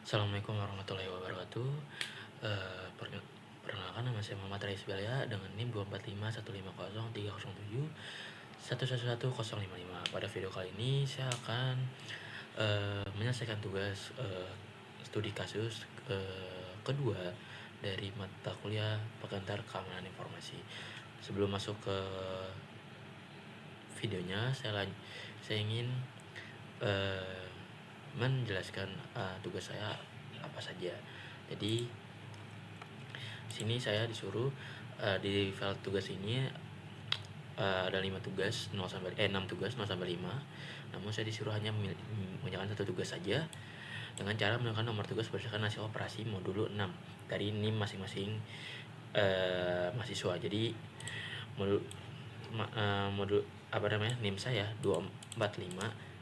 Assalamualaikum warahmatullahi wabarakatuh. Eh, perke- Perkenalkan, nama saya Muhammad Rais Belia dengan NIM 2551503011111055. Pada video kali ini saya akan menyelesaikan tugas studi kasus kedua dari mata kuliah pengantar keamanan informasi. Sebelum masuk ke videonya, saya ingin eh, menjelaskan tugas saya apa saja. Jadi sini saya disuruh di file tugas ini ada 5 tugas 0 sampai 6 tugas 0 sampai 5. Namun saya disuruh hanya mengerjakan satu tugas saja dengan cara menggunakan nomor tugas berdasarkan hasil operasi modul 6 dari NIM masing-masing mahasiswa. Jadi modul apa namanya NIM saya 245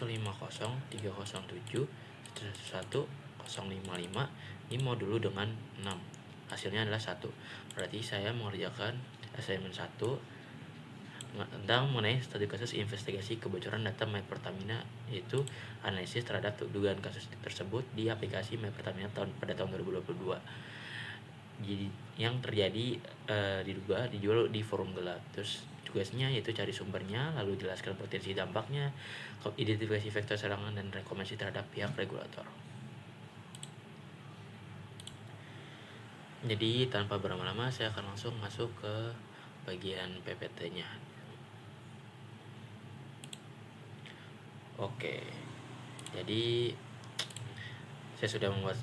150 307 11055. Ini mau dulu dengan 6, hasilnya adalah 1. Berarti saya mengerjakan assignment 1 tentang mengenai studi kasus investigasi kebocoran data My Pertamina, yaitu analisis terhadap dugaan kasus tersebut di aplikasi My Pertamina pada tahun 2022. Jadi yang terjadi dijual di forum gelap. Terus tugasnya yaitu cari sumbernya, lalu jelaskan potensi dampaknya, identifikasi vektor serangan, dan rekomendasi terhadap pihak regulator. Jadi tanpa berlama-lama saya akan langsung masuk ke bagian PPT-nya. Oke, jadi saya sudah membuat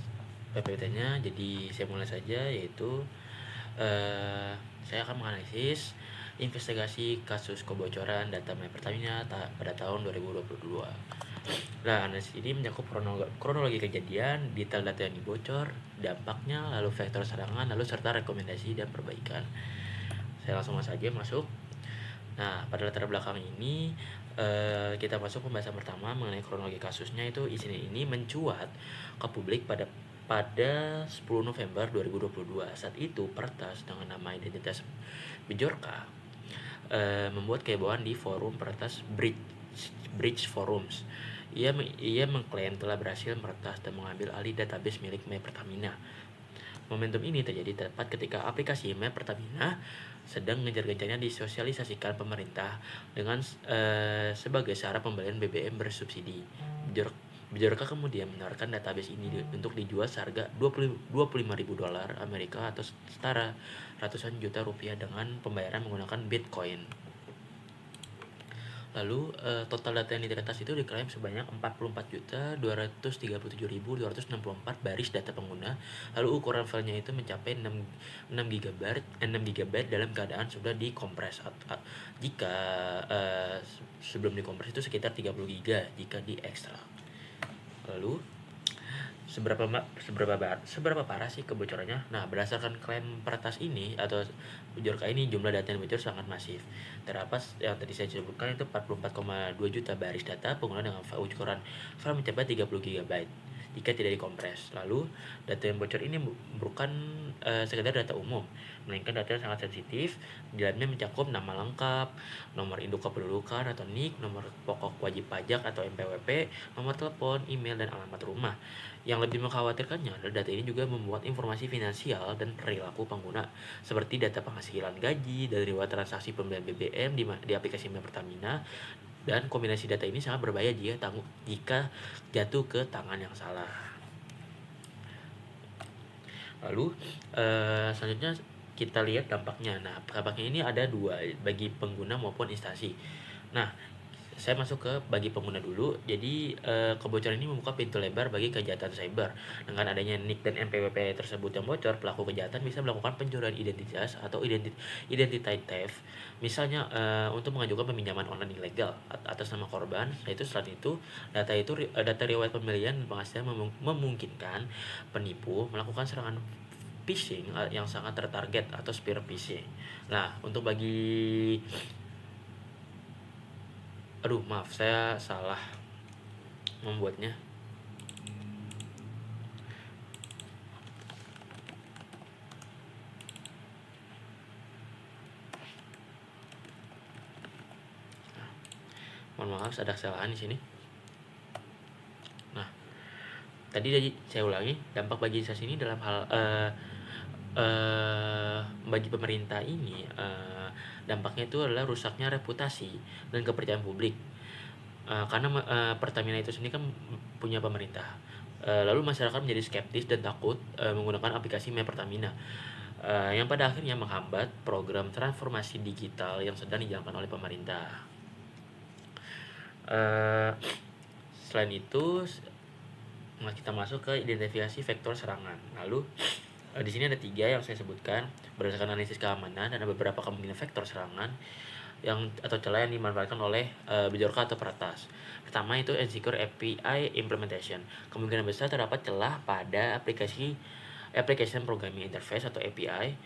PPT-nya, jadi saya mulai saja, yaitu saya akan menganalisis investigasi kasus kebocoran data My Pertamina pada tahun 2022. Nah, analisis ini mencakup kronologi kejadian, detail data yang dibocor, dampaknya, lalu vektor serangan, lalu serta rekomendasi dan perbaikan. Saya langsung saja masuk. Nah, pada latar belakang ini kita masuk pembahasan pertama mengenai kronologi kasusnya. Itu insiden ini mencuat ke publik pada 10 November 2022. Saat itu peretas dengan nama identitas Bjorka membuat kehebohan di forum peretas Bridge Forums. Ia mengklaim telah berhasil meretas dan mengambil alih database milik My Pertamina. Momentum ini terjadi tepat ketika aplikasi My Pertamina sedang gencar-gencarnya disosialisasikan pemerintah dengan sebagai syarat pembelian BBM bersubsidi. Bjorka kemudian menawarkan database ini untuk dijual seharga $25.000 Amerika atau setara ratusan juta rupiah dengan pembayaran menggunakan Bitcoin. Lalu total data yang diretas itu diklaim sebanyak 44.237.264 baris data pengguna. Lalu ukuran filenya itu mencapai 6 GB dalam keadaan sudah dikompres. Jika sebelum dikompres itu sekitar 30 GB jika diekstrak. Lalu seberapa parah sih kebocorannya? Nah, berdasarkan klaim peretas ini atau Bjorka ini, jumlah data yang bocor sangat masif. Terdapat yang tadi saya sebutkan itu 44,2 juta baris data pengguna dengan ukuran file mencapai 30 GB jika tidak dikompres. Lalu data yang bocor ini bukan sekedar data umum, melainkan data yang sangat sensitif. Di dalamnya mencakup nama lengkap, nomor induk kependudukan atau NIK, nomor pokok wajib pajak atau NPWP, nomor telepon, email, dan alamat rumah. Yang lebih mengkhawatirkannya adalah data ini juga membuat informasi finansial dan perilaku pengguna, seperti data penghasilan gaji, dan riwayat transaksi pembelian BBM di aplikasi My Pertamina. Dan kombinasi data ini sangat berbahaya jika jatuh ke tangan yang salah. Lalu selanjutnya kita lihat dampaknya. Nah, dampaknya ini ada 2 bagi pengguna maupun instansi. Nah, saya masuk ke bagi pengguna dulu. Jadi kebocoran ini membuka pintu lebar bagi kejahatan cyber. Dengan adanya NIK dan NPWP tersebut yang bocor, pelaku kejahatan bisa melakukan pencurian identitas atau identity theft. Misalnya untuk mengajukan peminjaman online ilegal atas nama korban. Yaitu selain itu data riwayat pembelian dan penghasilan memungkinkan penipu melakukan serangan phishing yang sangat tertarget atau spear phishing. Nah, untuk bagi maaf, saya salah membuatnya. Mohon maaf, ada kesalahan di sini. Nah, saya ulangi, dampak bagi instansi ini dalam hal bagi pemerintah ini, dampaknya itu adalah rusaknya reputasi dan kepercayaan publik. Karena Pertamina itu sendiri kan punya pemerintah. Lalu masyarakat menjadi skeptis dan takut menggunakan aplikasi My Pertamina, yang pada akhirnya menghambat program transformasi digital yang sedang dijalankan oleh pemerintah. Selain itu, kita masuk ke identifikasi vektor serangan. Lalu di sini ada 3 yang saya sebutkan berdasarkan analisis keamanan, dan ada beberapa kemungkinan vektor serangan atau celah yang dimanfaatkan oleh Bjorka atau peretas. Pertama itu insecure API implementation. Kemungkinan besar terdapat celah pada application programming interface atau API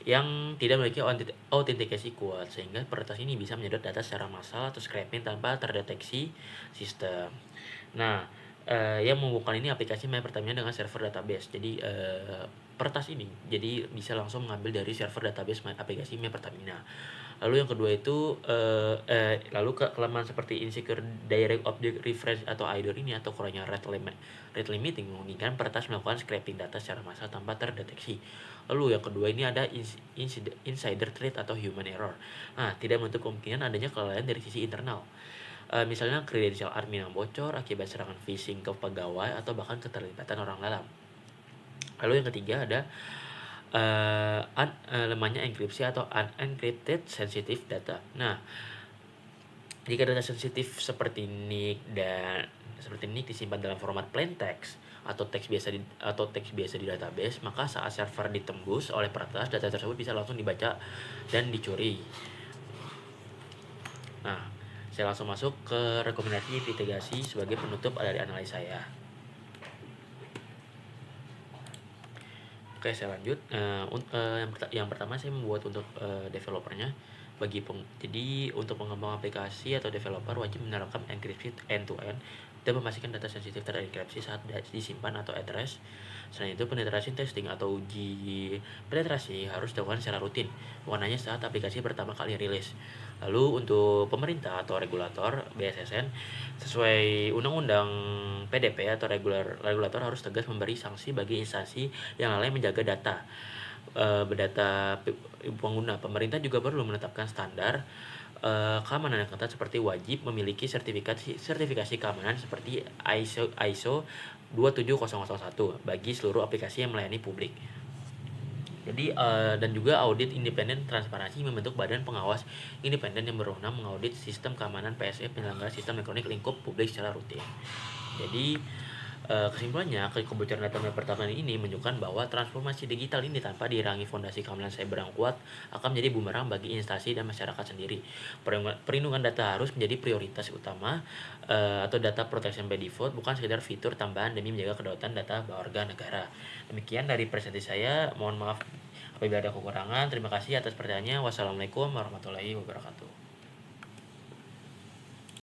yang tidak memiliki autentikasi kuat, sehingga peretas ini bisa menyedot data secara massal atau scraping tanpa terdeteksi sistem. Nah, yang menghubungkan ini aplikasi My Pertamina dengan server database. Jadi peretas ini jadi bisa langsung mengambil dari server database aplikasi My Pertamina. Lalu yang kedua itu lalu kelemahan seperti insecure direct object reference atau IDOR ini, atau kurangnya rate limiting, memungkinkan peretas melakukan scraping data secara massal tanpa terdeteksi. Lalu yang kedua ini ada insider threat atau human error. Nah, tidak menutup kemungkinan adanya kelalaian dari sisi internal. Misalnya kredensial admin yang bocor akibat serangan phishing ke pegawai, atau bahkan keterlibatan orang dalam. Lalu yang ketiga ada lemahnya enkripsi atau unencrypted sensitive data. Nah, jika data sensitif seperti NIK disimpan dalam format plain text atau teks biasa di database, maka saat server ditembus oleh peretas, data tersebut bisa langsung dibaca dan dicuri. Nah, saya langsung masuk ke rekomendasi mitigasi sebagai penutup dari analis saya. Oke, saya lanjut. Yang pertama saya membuat untuk developernya. Jadi untuk pengembang aplikasi atau developer wajib menerapkan enkripsi end-to-end dan memastikan data sensitif terenkripsi saat disimpan atau address. Selain itu, penetrasi testing atau uji penetrasi harus dilakukan secara rutin, bukan hanya saat aplikasi pertama kali rilis. Lalu untuk pemerintah atau regulator BSSN, sesuai Undang-Undang PDP atau regulator harus tegas memberi sanksi bagi instansi yang lalai menjaga data pengguna. Pemerintah juga perlu menetapkan standar keamanan yang ketat, seperti wajib memiliki sertifikasi keamanan seperti ISO 27001 bagi seluruh aplikasi yang melayani publik. Jadi dan juga audit independen transparansi membentuk badan pengawas independen yang berwenang mengaudit sistem keamanan PSE penyelenggara sistem elektronik lingkup publik secara rutin. Jadi kesimpulannya, kebocoran data My Pertamina ini menunjukkan bahwa transformasi digital ini tanpa diiringi fondasi keamanan cyber yang kuat akan menjadi bumerang bagi instansi dan masyarakat sendiri. Perlindungan data harus menjadi prioritas utama atau data protection by default, bukan sekedar fitur tambahan demi menjaga kedaulatan data warga negara. Demikian dari presentasi saya. Mohon maaf apabila ada kekurangan. Terima kasih atas pertanyaannya. Wassalamualaikum warahmatullahi wabarakatuh.